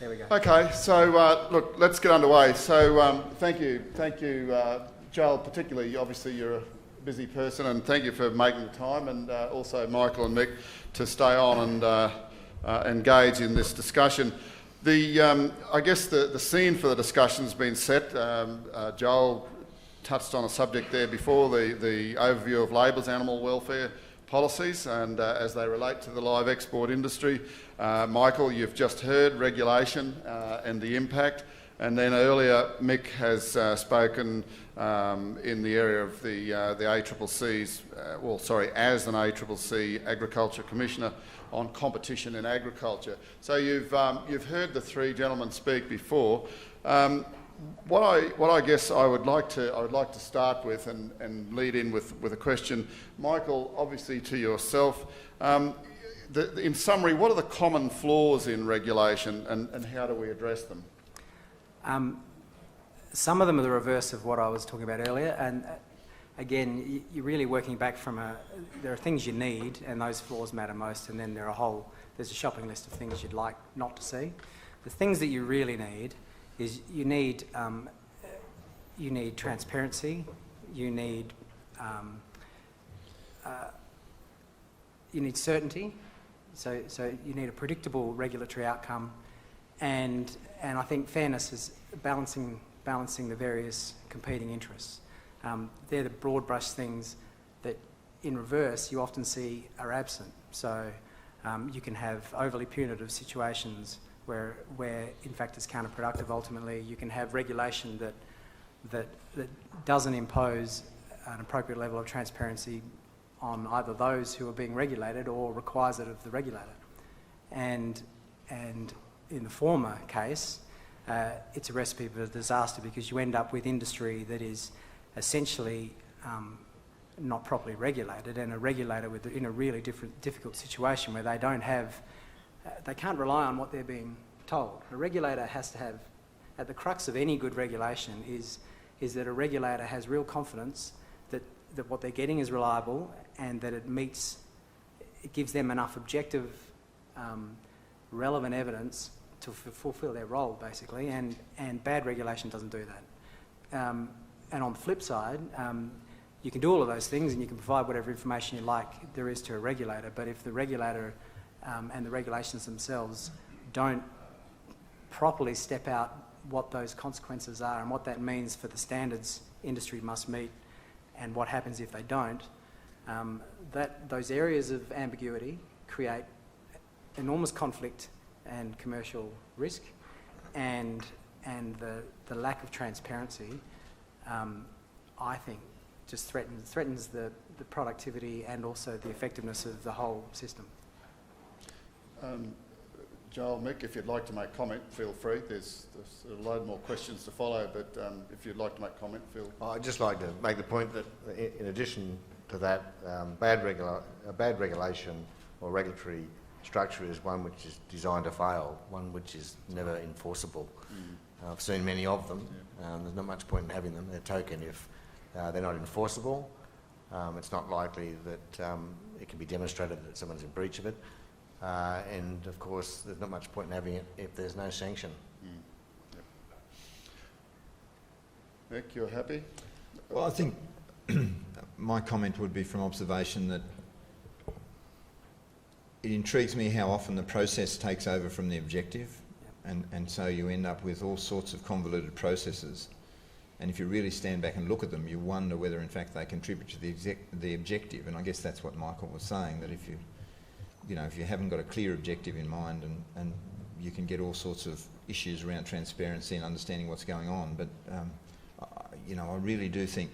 There we go. Okay, so look, let's get underway. So thank you, Joel, particularly. Obviously, you're a busy person, and thank you for making the time, and also Michael and Mick to stay on and engage in this discussion. I guess the scene for the discussion's been set. Joel touched on a subject there before, the overview of Labor's animal welfare policies and as they relate to the live export industry. Michael, you've just heard regulation and the impact, and then earlier Mick has spoken in the area of the ACCC's, as an ACCC Agriculture Commissioner on competition in agriculture. So you've heard the three gentlemen speak before. What I guess I would like to start with and lead in with a question, Michael, obviously to yourself. In summary, what are the common flaws in regulation, and how do we address them? Some of them are the reverse of what I was talking about earlier, and again, you're really working back from there are things you need, and those flaws matter most, and then there's a shopping list of things you'd like not to see. The things that you really need is you need transparency, you need certainty, so you need a predictable regulatory outcome, and I think fairness is balancing the various competing interests. They're the broad brush things that in reverse you often see are absent. So you can have overly punitive situations where in fact it's counterproductive ultimately. You can have regulation that doesn't impose an appropriate level of transparency on either those who are being regulated or requires it of the regulator. And in the former case, it's a recipe for disaster because you end up with industry that is essentially not properly regulated, and a regulator in a really difficult situation where they can't rely on what they're being told. A regulator has to have, at the crux of any good regulation is that a regulator has real confidence that what they're getting is reliable and that it gives them enough objective, relevant evidence to fulfil their role, basically, and bad regulation doesn't do that. And on the flip side, you can do all of those things and you can provide whatever information you like there is to a regulator, but if the regulator and the regulations themselves don't properly step out what those consequences are and what that means for the standards industry must meet and what happens if they don't, those areas of ambiguity create enormous conflict and commercial risk, and the lack of transparency, I think, just threatens the productivity and also the effectiveness of the whole system. Joel, Mick, if you'd like to make comment, feel free. There's a load more questions to follow, but if you'd like to make comment, feel. I'd just like to make the point that in addition to that, bad regulation or regulatory structure is one which is designed to fail, one which is never enforceable. I've seen many of them. There's not much point in having them. They're token if they're not enforceable. It's not likely that it can be demonstrated that someone's in breach of it. And of course, there's not much point in having it if there's no sanction. Mick, you're happy? Well, I think my comment would be from observation that it intrigues me how often the process takes over from the objective, and so you end up with all sorts of convoluted processes. And if you really stand back and look at them, you wonder whether in fact they contribute to the objective. And I guess that's what Michael was saying, that if you haven't got a clear objective in mind, and you can get all sorts of issues around transparency and understanding what's going on. But I really do think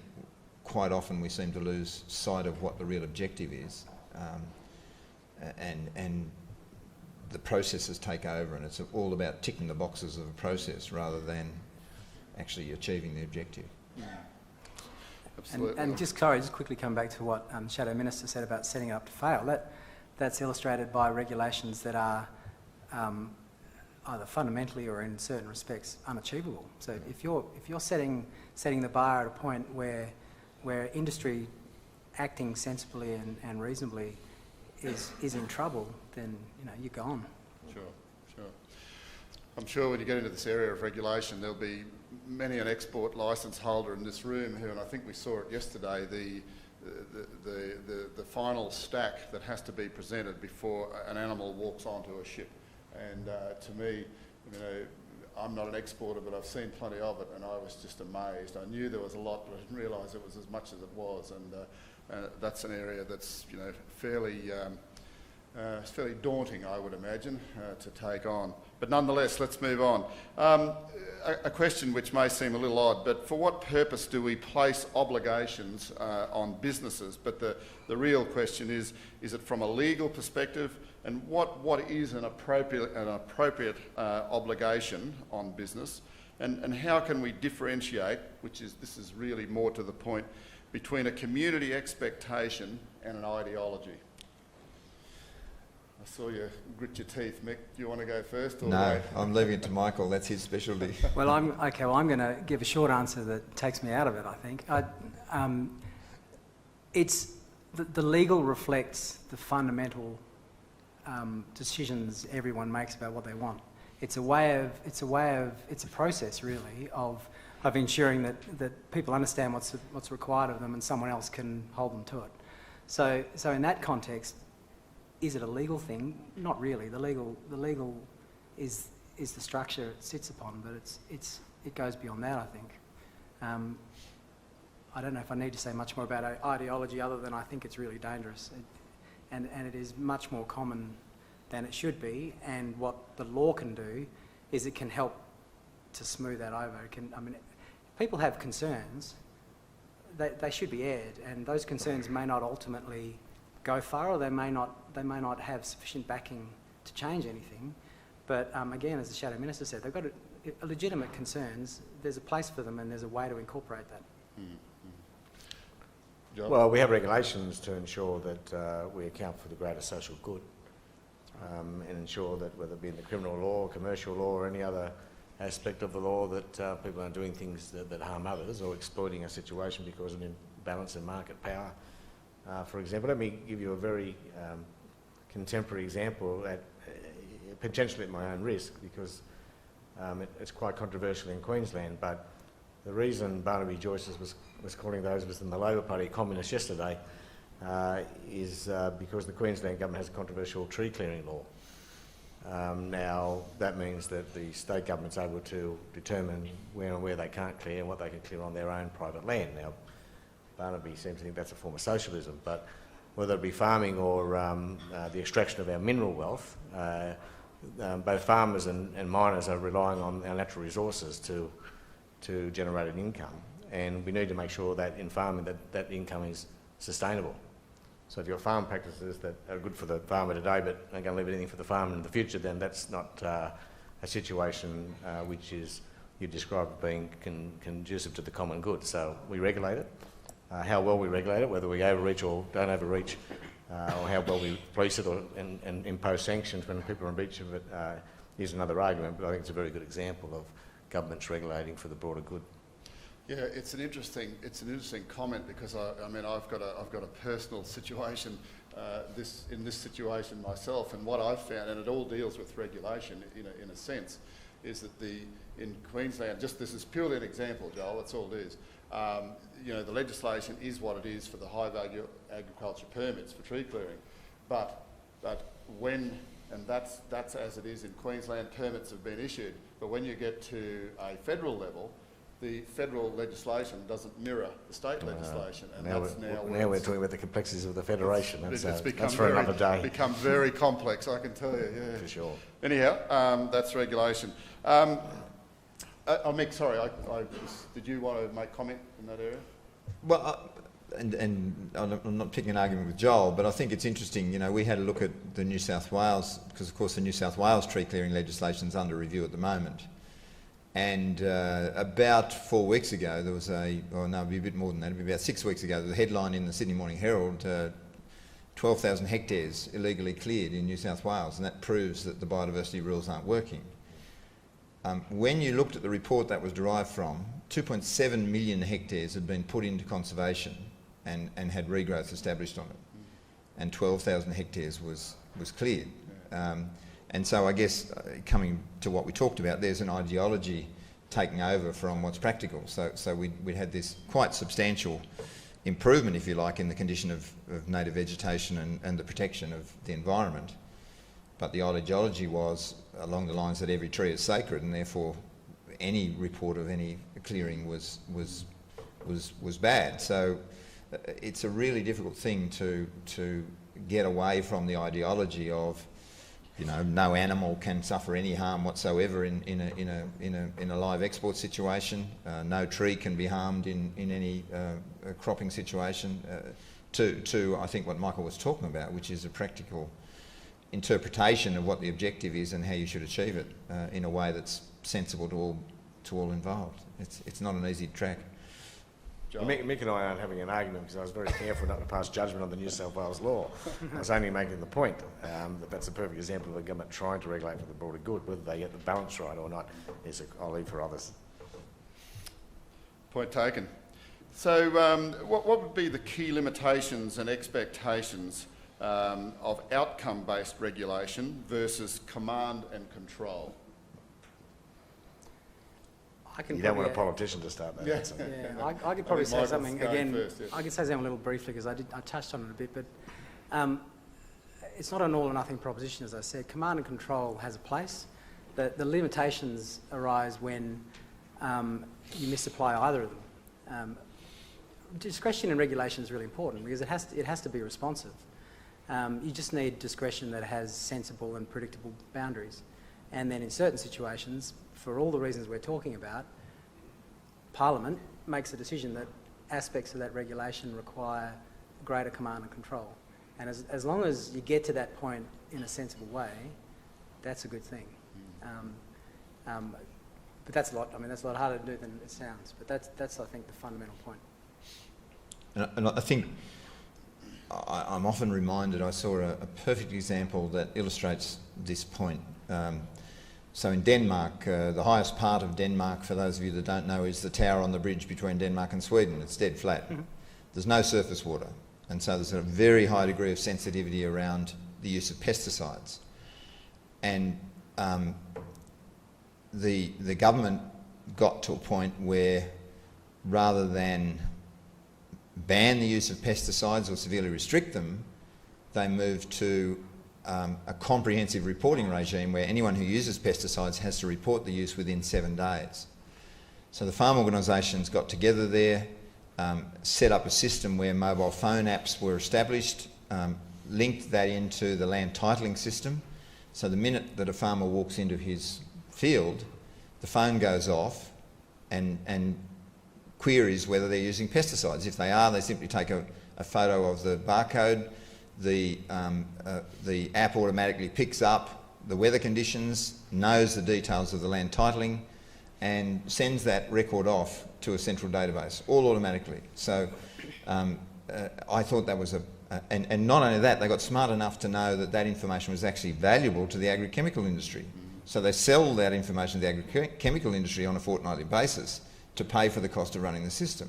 quite often we seem to lose sight of what the real objective is, and the processes take over, and it's all about ticking the boxes of a process rather than actually achieving the objective. Absolutely. And just quickly come back to what Shadow Minister said about setting it up to fail. That's illustrated by regulations that are either fundamentally or in certain respects unachievable. So if you're setting the bar at a point where industry acting sensibly and reasonably is in trouble, then you're gone. Sure. I'm sure when you get into this area of regulation, there'll be many an export licence holder in this room who, and I think we saw it yesterday, the final stack that has to be presented before an animal walks onto a ship. And to me, you know, I'm not an exporter, but I've seen plenty of it, and I was just amazed. I knew there was a lot, but I didn't realise it was as much as it was. And that's an area that's, you know, fairly daunting, I would imagine, to take on. But nonetheless, let's move on. A question which may seem a little odd, but for what purpose do we place obligations on businesses? But the real question is it from a legal perspective, and what is an appropriate obligation on business, and how can we differentiate, this is really more to the point, between a community expectation and an ideology? I saw you grit your teeth, Mick. Do you want to go first? Or no, wait? I'm leaving it to Michael. That's his specialty. Well, I'm going to give a short answer that takes me out of it, I think. It's the legal reflects the fundamental decisions everyone makes about what they want. It's a process really of ensuring that people understand what's required of them and someone else can hold them to it. So in that context, is it a legal thing? Not really. The legal is the structure it sits upon, but it goes beyond that, I think. I don't know if I need to say much more about ideology other than I think it's really dangerous, and it is much more common than it should be. And what the law can do is it can help to smooth that over. People have concerns. They should be aired, and those concerns may not ultimately go far, or they may not have sufficient backing to change anything. But again, as the Shadow Minister said, they've got legitimate concerns. There's a place for them, and there's a way to incorporate that. John? Well, we have regulations to ensure that we account for the greater social good, and ensure that whether it be in the criminal law, commercial law, or any other aspect of the law, that people aren't doing things that harm others or exploiting a situation because of an imbalance in market power. For example, let me give you a very contemporary example, potentially at my own risk, because it's quite controversial in Queensland, but the reason Barnaby Joyce was calling those within the Labor Party communists yesterday is because the Queensland government has a controversial tree clearing law. Now, that means that the state government's able to determine where and where they can't clear and what they can clear on their own private land. Now, Barnaby seems to think that's a form of socialism, but whether it be farming or the extraction of our mineral wealth, both farmers and miners are relying on our natural resources to generate an income, and we need to make sure that in farming that income is sustainable. So if you've got farm practices that are good for the farmer today but aren't going to leave anything for the farmer in the future, then that's not a situation which is you describe as being conducive to the common good. So we regulate it. How well we regulate it, whether we overreach or don't overreach, or how well we police it and impose sanctions when people are in breach of it, is another argument, but I think it's a very good example of governments regulating for the broader good. Yeah, it's an interesting comment, because I've got a personal situation in this situation myself, and what I've found, and it all deals with regulation in a sense, is that in Queensland, this is purely an example, Joel, that's all it is. The legislation is what it is for the high value agriculture permits for tree clearing, but when, and that's as it is in Queensland, permits have been issued, but when you get to a federal level, the federal legislation doesn't mirror the state legislation, and now we're talking about the complexities of the federation. That's for another day. It's become very complex, I can tell you. Yeah, for sure. Anyhow, that's regulation. Mick, sorry, did you want to make comment in that area? Well, and I'm not picking an argument with Joel, but I think it's interesting. We had a look at the New South Wales, because of course the New South Wales tree clearing legislation is under review at the moment. And about 4 weeks ago, there was it'd be a bit more than that, it'd be about 6 weeks ago, there was a headline in the Sydney Morning Herald, 12,000 hectares illegally cleared in New South Wales, and that proves that the biodiversity rules aren't working. When you looked at the report that was derived from, 2.7 million hectares had been put into conservation and had regrowth established on it, and 12,000 hectares was cleared. And so I guess coming to what we talked about, there's an ideology taking over from what's practical. So we had this quite substantial improvement, if you like, in the condition of native vegetation and the protection of the environment. But the ideology was along the lines that every tree is sacred, and therefore any report of any clearing was bad. So it's a really difficult thing to get away from the ideology of, you know, no animal can suffer any harm whatsoever in a live export situation. No tree can be harmed in any cropping situation. To I think what Michael was talking about, which is a practical interpretation of what the objective is and how you should achieve it in a way that's sensible to all involved. It's not an easy track. Mick and I aren't having an argument because I was very careful not to pass judgment on the New South Wales law. I was only making the point that that's a perfect example of the government trying to regulate for the broader good. Whether they get the balance right or not I'll leave for others. Point taken. So what would be the key limitations and expectations of outcome-based regulation versus command and control? You don't want a politician to start that. Yeah. I could probably say something again. First, yes. I could say something a little briefly because I touched on it a bit, but it's not an all or nothing proposition, as I said. Command and control has a place. The limitations arise when you misapply either of them. Discretion in regulation is really important because it has to be responsive. You just need discretion that has sensible and predictable boundaries. And then in certain situations, for all the reasons we're talking about, Parliament makes a decision that aspects of that regulation require greater command and control. And as long as you get to that point in a sensible way, that's a good thing. But that's a lot. I mean, that's a lot harder to do than it sounds. But that's I think the fundamental point. And I think I'm often reminded, I saw a perfect example that illustrates this point. So in Denmark, the highest part of Denmark, for those of you that don't know, is the tower on the bridge between Denmark and Sweden. It's dead flat. Mm-hmm. There's no surface water. And so there's a very high degree of sensitivity around the use of pesticides. And the government got to a point where rather than ban the use of pesticides or severely restrict them, they moved to a comprehensive reporting regime where anyone who uses pesticides has to report the use within 7 days. So the farm organisations got together there, set up a system where mobile phone apps were established, linked that into the land titling system. So the minute that a farmer walks into his field, the phone goes off and queries whether they're using pesticides. If they are, they simply take a photo of the barcode. The app automatically picks up the weather conditions, knows the details of the land titling, and sends that record off to a central database, all automatically. So I thought that was and not only that, they got smart enough to know that that information was actually valuable to the agrochemical industry. So they sell that information to the agrochemical industry on a fortnightly basis to pay for the cost of running the system.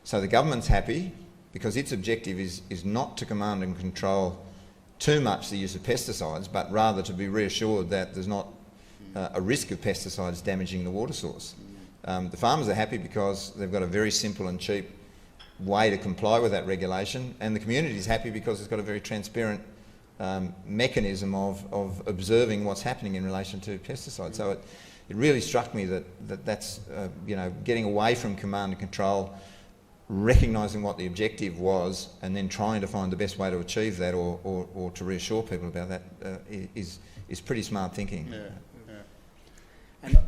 So the government's happy, because its objective is not to command and control too much the use of pesticides, but rather to be reassured that there's not a risk of pesticides damaging the water source. The farmers are happy because they've got a very simple and cheap way to comply with that regulation, and the community is happy because it's got a very transparent mechanism of observing what's happening in relation to pesticides. So it really struck me that's getting away from command and control, recognising what the objective was, and then trying to find the best way to achieve that or to reassure people about that is pretty smart thinking. Yeah. And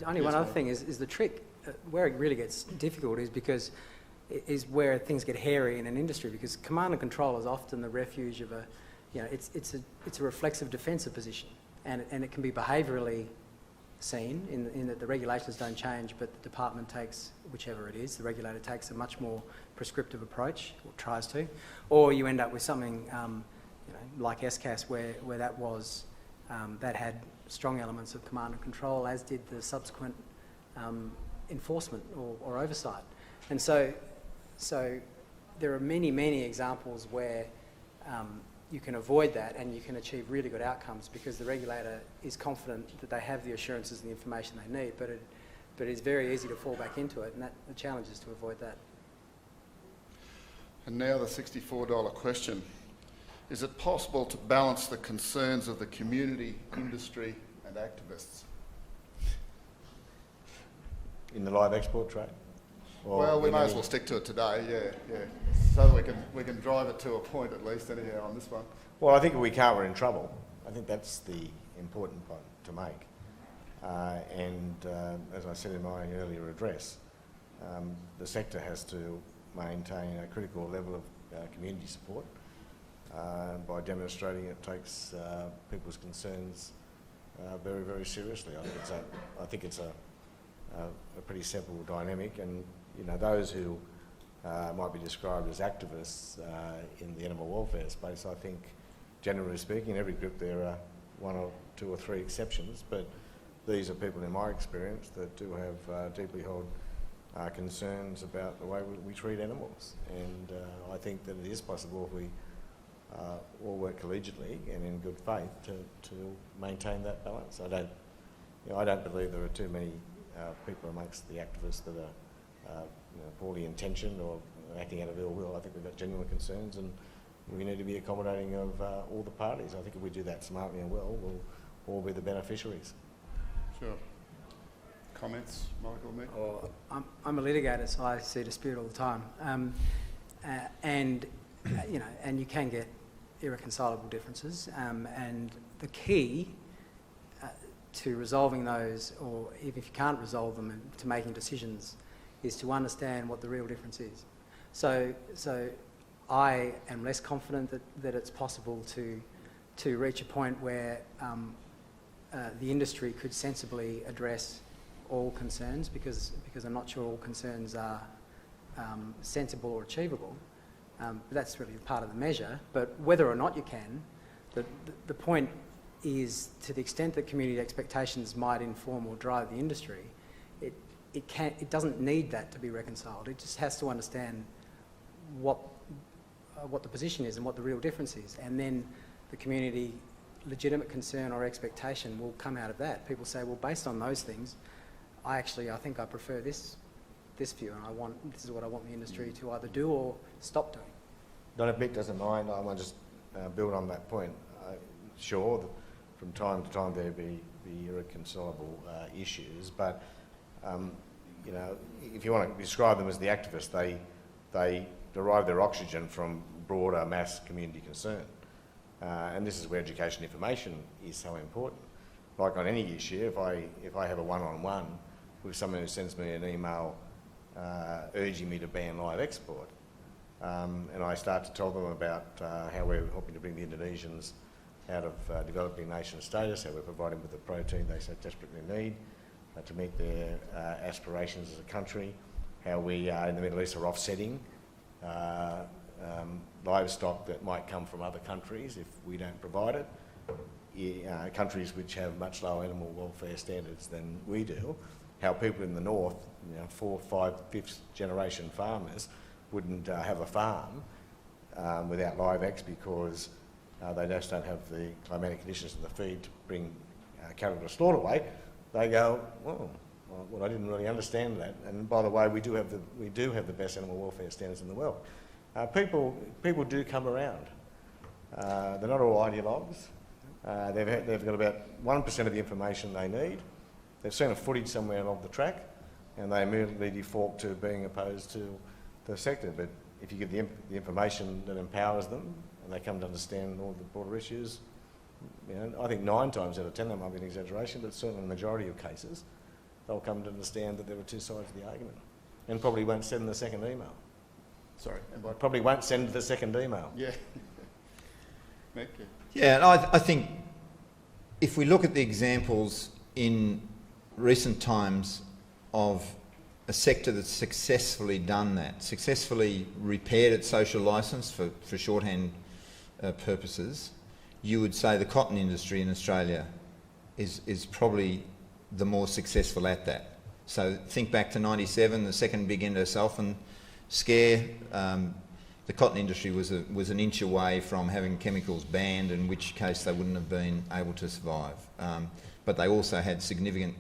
only one other thing is the trick, where it really gets difficult is where things get hairy in an industry, because command and control is often the refuge of it's a reflexive defensive position, and it can be behaviourally seen in that the regulations don't change, but the department takes, whichever it is, the regulator takes a much more prescriptive approach, or tries to, or you end up with something like SCAS where that had strong elements of command and control, as did the subsequent enforcement or oversight. And so there are many examples where you can avoid that and you can achieve really good outcomes because the regulator is confident that they have the assurances and the information they need, but it's very easy to fall back into it, and the challenge is to avoid that. And now the $64 question. Is it possible to balance the concerns of the community, industry and activists? In the live export trade? Or well, we may as well stick to it today, yeah. So that we can drive it to a point at least anyhow on this one. Well, I think if we can't, we're in trouble. I think that's the important point to make. As I said in my earlier address, the sector has to maintain a critical level of community support by demonstrating it takes people's concerns very, very seriously. I think it's a pretty simple dynamic, and those who might be described as activists in the animal welfare space, I think, generally speaking, in every group there are one or two or three exceptions, but these are people, in my experience, that do have deeply held concerns about the way we treat animals. And I think that it is possible if we all work collegiately and in good faith to maintain that balance. I don't believe there are too many people amongst the activists that are poorly intentioned or acting out of ill will. I think we've got genuine concerns, and we need to be accommodating of all the parties. I think if we do that smartly and well, we'll all be the beneficiaries. Sure. Comments, Michael, Mick? Or I'm a litigator, so I see dispute all the time, and you can get irreconcilable differences, and the key to resolving those, or even if you can't resolve them, and to making decisions, is to understand what the real difference is. So I am less confident that it's possible to reach a point where the industry could sensibly address all concerns, because I'm not sure all concerns are sensible or achievable. But that's really part of the measure. But whether or not you can, the point is, to the extent that community expectations might inform or drive the industry, it doesn't need that to be reconciled. It just has to understand what the position is and what the real difference is, and then the community legitimate concern or expectation will come out of that. People say, well, based on those things, I think I prefer this view, and this is what I want the industry to either do or stop doing. Not if Mick doesn't mind, I might just build on that point. Sure, from time to time there be irreconcilable issues, but if you want to describe them as the activists, they derive their oxygen from broader mass community concern. And this is where education information is so important. Like on any issue, if I have a one-on-one with someone who sends me an email urging me to ban live export, and I start to tell them about how we're hoping to bring the Indonesians out of developing nation status, how we're providing with the protein they so desperately need to meet their aspirations as a country, how we in the Middle East are offsetting livestock that might come from other countries if we don't provide it, countries which have much lower animal welfare standards than we do, how people in the north, 4th, 5th, 5th generation farmers wouldn't have a farm without live eggs because they just don't have the climatic conditions in the feed to bring cattle to slaughter weight. They go, well, I didn't really understand that. And by the way, we do have the best animal welfare standards in the world. People do come around. They're not all ideologues. They've got about 1% of the information they need. They've seen a footage somewhere along the track, and they immediately default to being opposed to the sector. But if you give the information that empowers them, and they come to understand all the broader issues, I think 9 times out of 10, that might be an exaggeration, but certainly in the majority of cases, they'll come to understand that there are two sides of the argument, and probably won't send the second email. Sorry. Probably won't send the second email. Yeah. Mick? Yeah, and I think if we look at the examples in recent times of a sector that's successfully done that, successfully repaired its social licence for shorthand purposes, you would say the cotton industry in Australia is probably the more successful at that. So think back to 97, the second big Indo-Sulphon scare. the cotton industry was an inch away from having chemicals banned, in which case they wouldn't have been able to survive. But they also had significant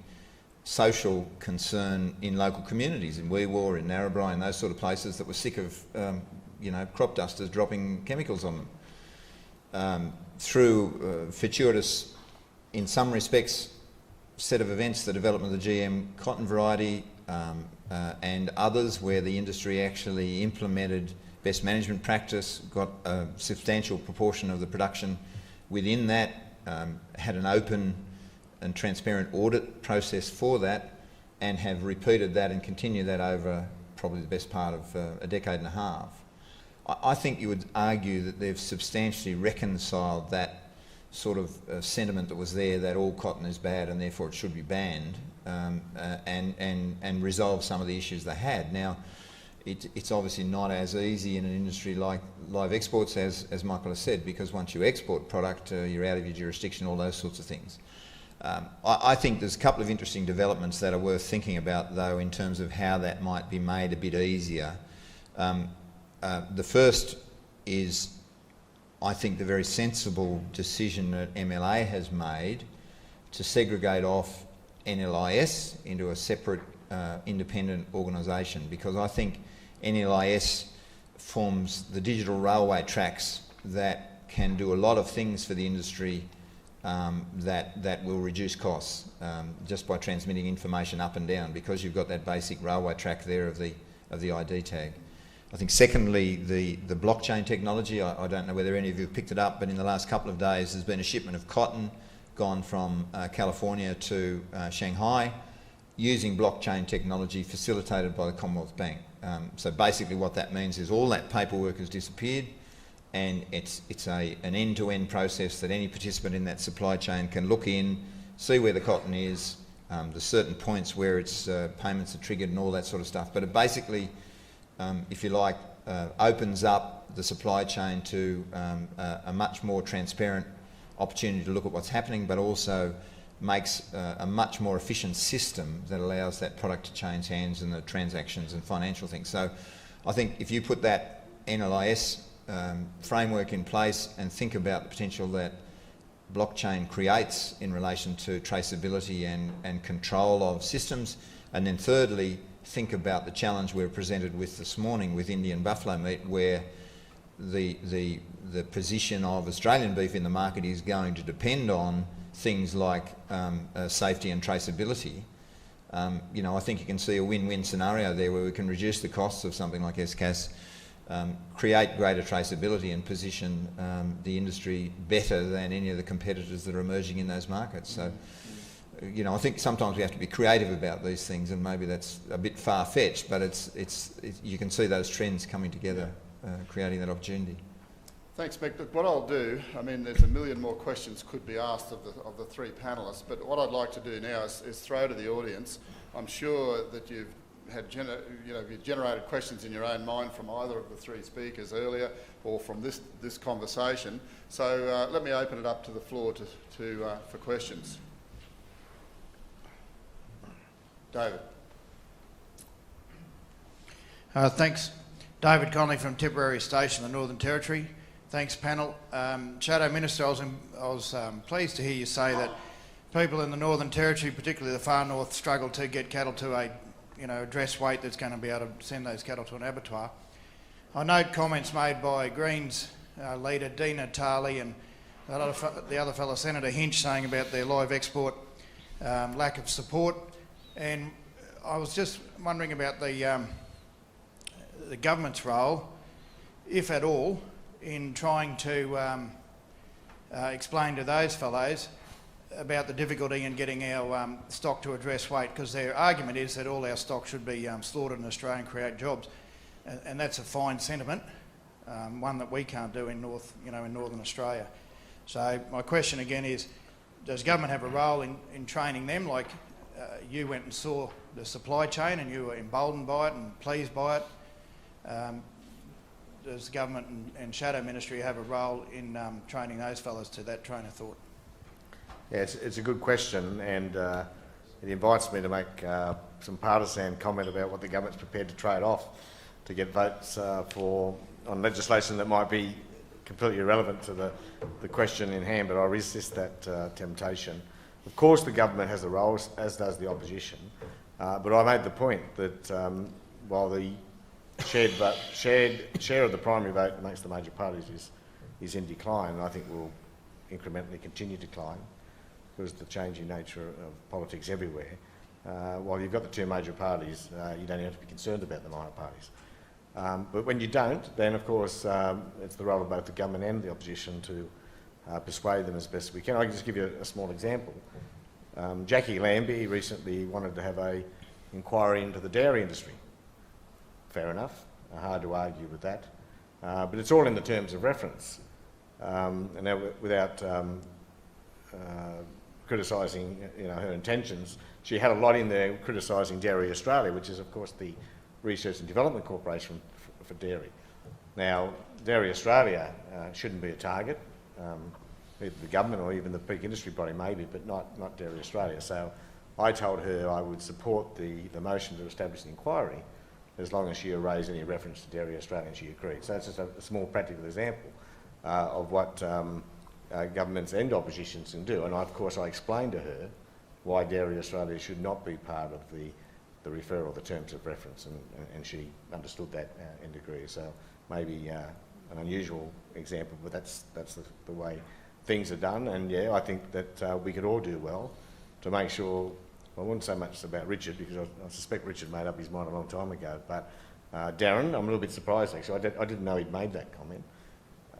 social concern in local communities, in Weewar, in Narrabri, and those sort of places that were sick of crop dusters dropping chemicals on them. Through fortuitous, in some respects, set of events, the development of the GM cotton variety and others where the industry actually implemented best management practice, got a substantial proportion of the production within that, had an open and transparent audit process for that, and have repeated that and continued that over probably the best part of a decade and a half. I think you would argue that they've substantially reconciled that sort of sentiment that was there, that all cotton is bad and therefore it should be banned, and resolved some of the issues they had. Now, it's obviously not as easy in an industry like live exports, as Michael has said, because once you export product, you're out of your jurisdiction, all those sorts of things. I think there's a couple of interesting developments that are worth thinking about, though, in terms of how that might be made a bit easier. The first is, I think, the very sensible decision that MLA has made to segregate off NLIS into a separate independent organisation, because I think NLIS forms the digital railway tracks that can do a lot of things for the industry that will reduce costs just by transmitting information up and down, because you've got that basic railway track there of the ID tag. I think secondly, the blockchain technology, I don't know whether any of you have picked it up, but in the last couple of days there's been a shipment of cotton gone from California to Shanghai using blockchain technology facilitated by the Commonwealth Bank. So basically what that means is all that paperwork has disappeared, and it's an end-to-end process that any participant in that supply chain can look in, see where the cotton is, there's certain points where its payments are triggered and all that sort of stuff. But it basically, if you like, opens up the supply chain to a much more transparent opportunity to look at what's happening, but also makes a much more efficient system that allows that product to change hands and the transactions and financial things. So I think if you put that NLIS framework in place and think about the potential that blockchain creates in relation to traceability and control of systems, and then thirdly, think about the challenge we're presented with this morning with Indian buffalo meat, where the position of Australian beef in the market is going to depend on things like safety and traceability. I think you can see a win-win scenario there where we can reduce the costs of something like SCAS, create greater traceability and position the industry better than any of the competitors that are emerging in those markets. So, I think sometimes we have to be creative about these things, and maybe that's a bit far-fetched, but it's you can see those trends coming together, creating that opportunity. Thanks, Mick. Look, what I'll do, there's a million more questions could be asked of the three panellists, but what I'd like to do now is throw to the audience. I'm sure that you've generated questions in your own mind from either of the three speakers earlier or from this conversation. So let me open it up to the floor for questions. David. Thanks. David Connolly from Tipperary Station, the Northern Territory. Thanks, panel. Shadow Minister, I was pleased to hear you say that people in the Northern Territory, particularly the far north, struggle to get cattle to a dress weight that's going to be able to send those cattle to an abattoir. I note comments made by Greens leader Dina Tarley and the other fellow, Senator Hinch, saying about their live export lack of support. And I was just wondering about the government's role, if at all, in trying to explain to those fellows about the difficulty in getting our stock to address weight, because their argument is that all our stock should be slaughtered in Australia and create jobs, and that's a fine sentiment, one that we can't do in Northern Australia. So my question again is, does government have a role in training them, like you went and saw the supply chain and you were emboldened by it and pleased by it? Does government and Shadow Ministry have a role in training those fellows to that train of thought? Yeah, it's a good question, and it invites me to make some partisan comment about what the government's prepared to trade off. to get votes on legislation that might be completely irrelevant to the question in hand, but I resist that temptation. Of course the government has a role, as does the opposition, but I made the point that while the share of the primary vote amongst the major parties is in decline, I think will incrementally continue to decline because of the changing nature of politics everywhere. While you've got the two major parties, you don't have to be concerned about the minor parties. But when you don't, then of course it's the role of both the government and the opposition to persuade them as best we can. I can just give you a small example. Jackie Lambie recently wanted to have an inquiry into the dairy industry. Fair enough, hard to argue with that. But it's all in the terms of reference. And now, without criticising her intentions, she had a lot in there criticising Dairy Australia, which is of course the Research and Development Corporation for dairy. Now, Dairy Australia shouldn't be a target, either the government or even the peak industry body maybe, but not Dairy Australia. So I told her I would support the motion to establish an inquiry as long as she erased any reference to Dairy Australia, and she agreed. So that's just a small practical example of what governments and oppositions can do. And of course I explained to her why Dairy Australia should not be part of the referral, the terms of reference, and she understood that and agreed. So maybe an unusual example, but that's the way things are done. And yeah, I think that we could all do well to make sure. I wouldn't say much about Richard because I suspect Richard made up his mind a long time ago. But Darren, I'm a little bit surprised actually. I didn't know he'd made that comment,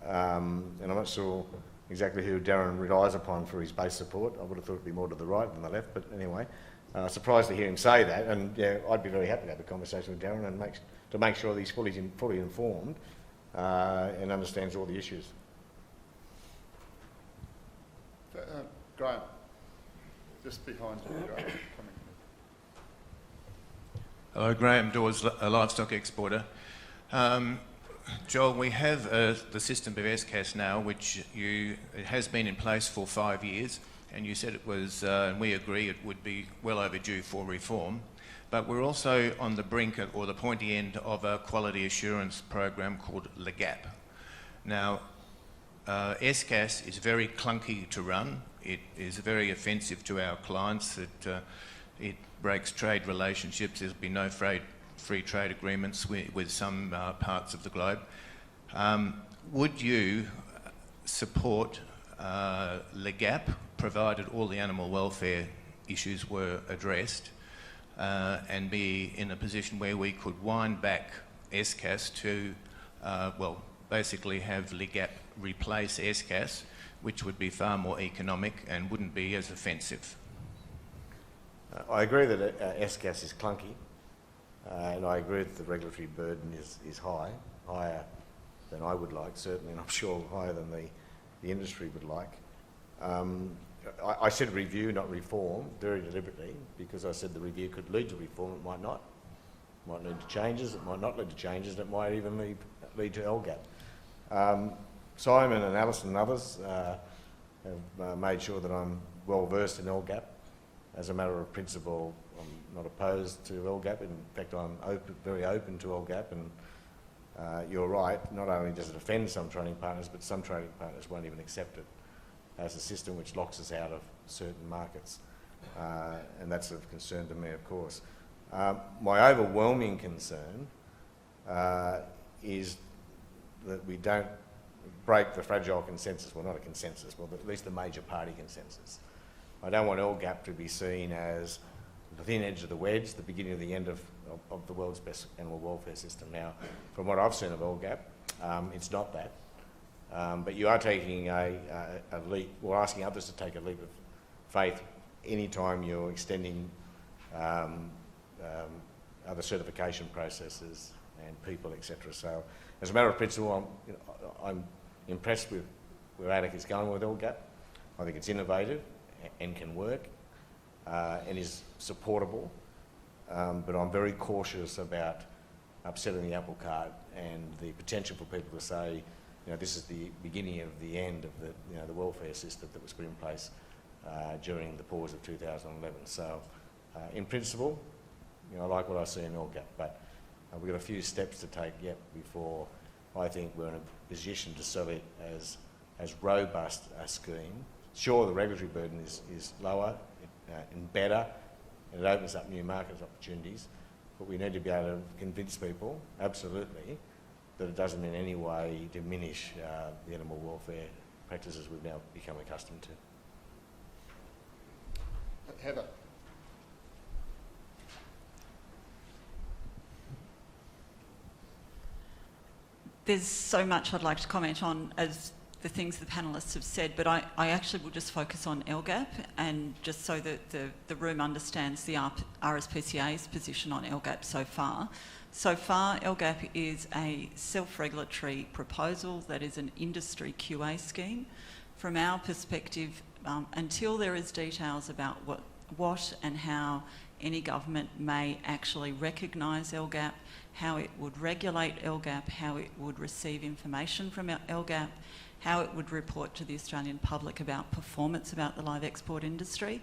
and I'm not sure exactly who Darren relies upon for his base support. I would have thought it'd be more to the right than the left, but anyway. Surprised to hear him say that, and yeah, I'd be very happy to have a conversation with Darren and make sure that he's fully informed and understands all the issues. Graham, just behind you, Graham. Coming. Hello, Graham Dawes, a livestock exporter. Joel, we have the system of SCAS now, which it has been in place for 5 years. And you said it was, and we agree, it would be well overdue for reform. But we're also on the brink or the pointy end of a quality assurance program called LIGAP. Now, SCAS is very clunky to run. It is very offensive to our clients. It breaks trade relationships. There'll be no free trade agreements with some parts of the globe. Would you support LIGAP, provided all the animal welfare issues were addressed, and be in a position where we could wind back SCAS to, basically have LIGAP replace SCAS, which would be far more economic and wouldn't be as offensive? I agree that SCAS is clunky, and I agree that the regulatory burden is higher than I would like, certainly, and I'm sure higher than the industry would like. I said review, not reform, very deliberately, because I said the review could lead to reform, it might not. It might lead to changes, it might not lead to changes, and it might even lead to LGAP. Simon and Alison and others have made sure that I'm well versed in LGAP. As a matter of principle, I'm not opposed to LGAP. In fact, I'm very open to LGAP, and you're right, not only does it offend some trading partners, but some trading partners won't even accept it as a system which locks us out of certain markets. And that's of concern to me, of course. My overwhelming concern is that we don't break the fragile consensus, well, not a consensus, well, but at least the major party consensus. I don't want LGAP to be seen as the thin edge of the wedge, the beginning of the end of the world's best animal welfare system. Now, from what I've seen of LGAP, it's not that. But you are taking a leap, or asking others to take a leap of faith any time you're extending other certification processes and people, etc. So, as a matter of principle, I'm impressed with where ADIC is going with LGAP. I think it's innovative and can work and is supportable, but I'm very cautious about upsetting the apple cart and the potential for people to say, this is the beginning of the end of the welfare system that was put in place during the pause of 2011. So, in principle, I like what I see in LGAP, but We've got a few steps to take yet before I think we're in a position to sell it as robust a scheme. Sure, the regulatory burden is lower and better, and it opens up new market opportunities, but we need to be able to convince people, absolutely, that it doesn't in any way diminish the animal welfare practices we've now become accustomed to. Heather. There's so much I'd like to comment on as the things the panellists have said, but I actually will just focus on LGAP, and just so that the room understands the RSPCA's position on LGAP so far. So far, LGAP is a self-regulatory proposal that is an industry QA scheme. From our perspective, until there is details about what and how any government may actually recognise LGAP, how it would regulate LGAP, how it would receive information from LGAP, how it would report to the Australian public about performance about the live export industry,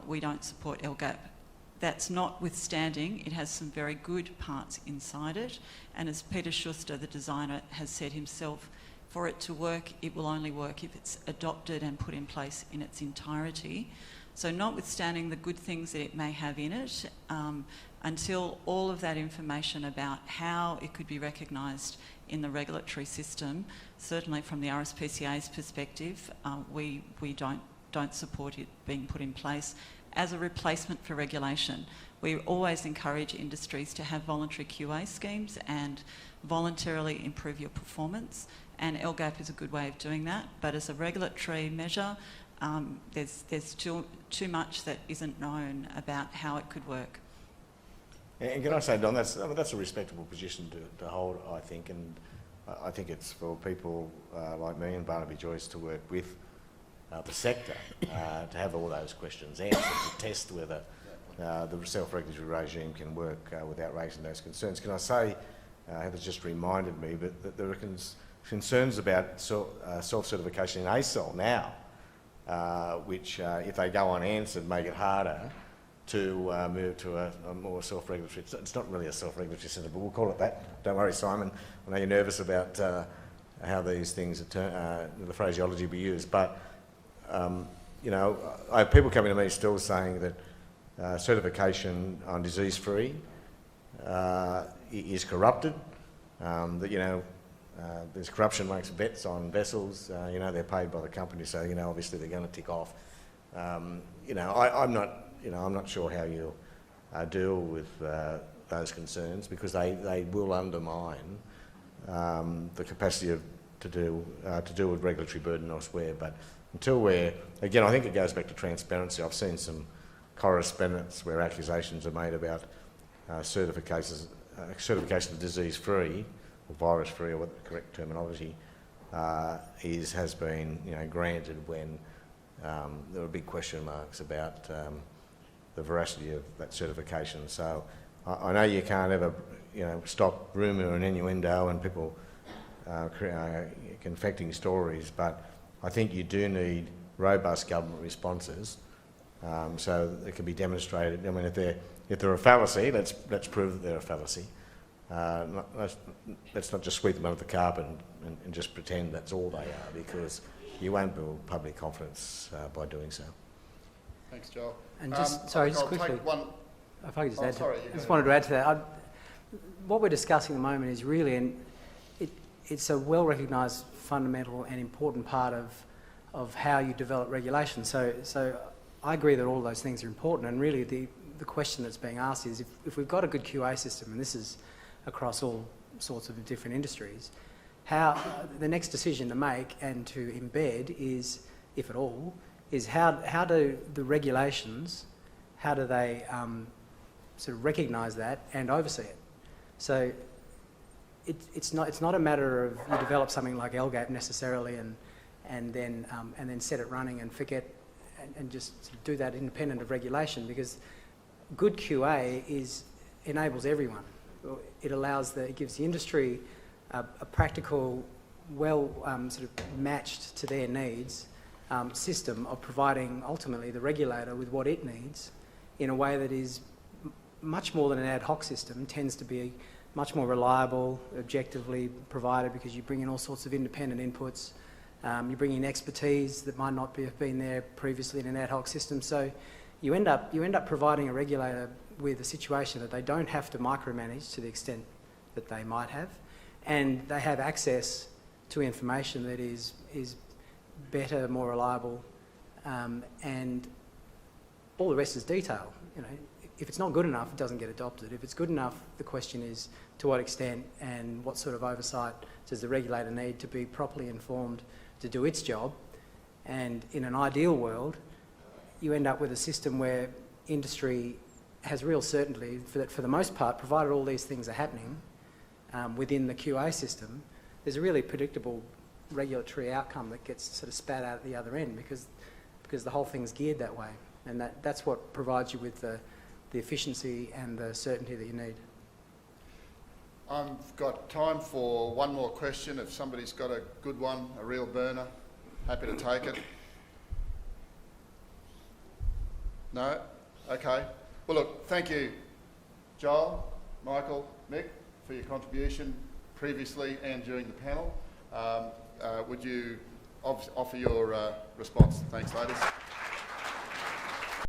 we don't support LGAP. That's notwithstanding, it has some very good parts inside it, and as Peter Schuster, the designer, has said himself, for it to work, it will only work if it's adopted and put in place in its entirety. So notwithstanding the good things that it may have in it, until all of that information about how it could be recognised in the regulatory system, certainly from the RSPCA's perspective, we don't support it being put in place as a replacement for regulation. We always encourage industries to have voluntary QA schemes and voluntarily improve your performance, and LGAP is a good way of doing that. But as a regulatory measure, there's too much that isn't known about how it could work. And can I say, Don, that's a respectable position to hold, I think, and I think it's for people like me and Barnaby Joyce to work with the sector to have all those questions answered, to test whether the self-regulatory regime can work without raising those concerns. Can I say, Heather's just reminded me, but that there are concerns about self-certification in ASOL now, which, if they go unanswered, make it harder to move to a more self-regulatory. It's not really a self-regulatory centre, but we'll call it that. Don't worry, Simon. I know you're nervous about how these things are the phraseology we use, but you know, I have people coming to me still saying that certification on disease-free is corrupted. That, you know, there's corruption amongst vets on vessels. You know, they're paid by the company, so, you know, obviously they're going to tick off. You know, I'm not sure how you'll deal with those concerns, because they will undermine the capacity to deal with regulatory burden elsewhere. But until we're, again, I think it goes back to transparency. I've seen some correspondence where accusations are made about certification of disease-free or virus-free, or what the correct terminology has been, you know, granted when there were big question marks about the veracity of that certification. So I know you can't ever, you know, stop rumour and innuendo and people confecting stories, but I think you do need robust government responses so that it can be demonstrated. I mean, if they're a fallacy, let's prove that they're a fallacy. Let's not just sweep them under the carpet and just pretend that's all they are, because you won't build public confidence by doing so. Thanks, Joel. And just, sorry, just I'll quickly, take one. if I could just Oh, add sorry, to, you I just go wanted to add to that. What we're discussing at the moment is really, and it's a well-recognised fundamental and important part of how you develop regulation. So I agree that all those things are important, and really the question that's being asked is, if we've got a good QA system, and this is across all sorts of different industries, how the next decision to make and to embed is, if at all, is how do the regulations, how do they sort of recognise that and oversee it? So it's not a matter of you develop something like LGAP necessarily and then set it running and forget and just do that independent of regulation, because good QA enables everyone. It gives the industry a practical, well sort of matched to their needs system of providing ultimately the regulator with what it needs in a way that is much more than an ad hoc system, tends to be much more reliable, objectively provided, because you bring in all sorts of independent inputs. You bring in expertise that might not have been there previously in an ad hoc system. So you end up providing a regulator with a situation that they don't have to micromanage to the extent that they might have, and they have access to information that is better, more reliable, and all the rest is detail. You know, if it's not good enough, it doesn't get adopted. If it's good enough, the question is to what extent and what sort of oversight does the regulator need to be properly informed to do its job. And in an ideal world, you end up with a system where industry has real certainty that for the most part, provided all these things are happening within the QA system, there's a really predictable regulatory outcome that gets sort of spat out at the other end, because the whole thing's geared that way. And that's what provides you with the efficiency and the certainty that you need. I've got time for one more question. If somebody's got a good one, a real burner, happy to take it. No? Okay. Well, look, thank you, Joel, Michael, Mick, for your contribution previously and during the panel. Would you offer your response? Thanks, ladies.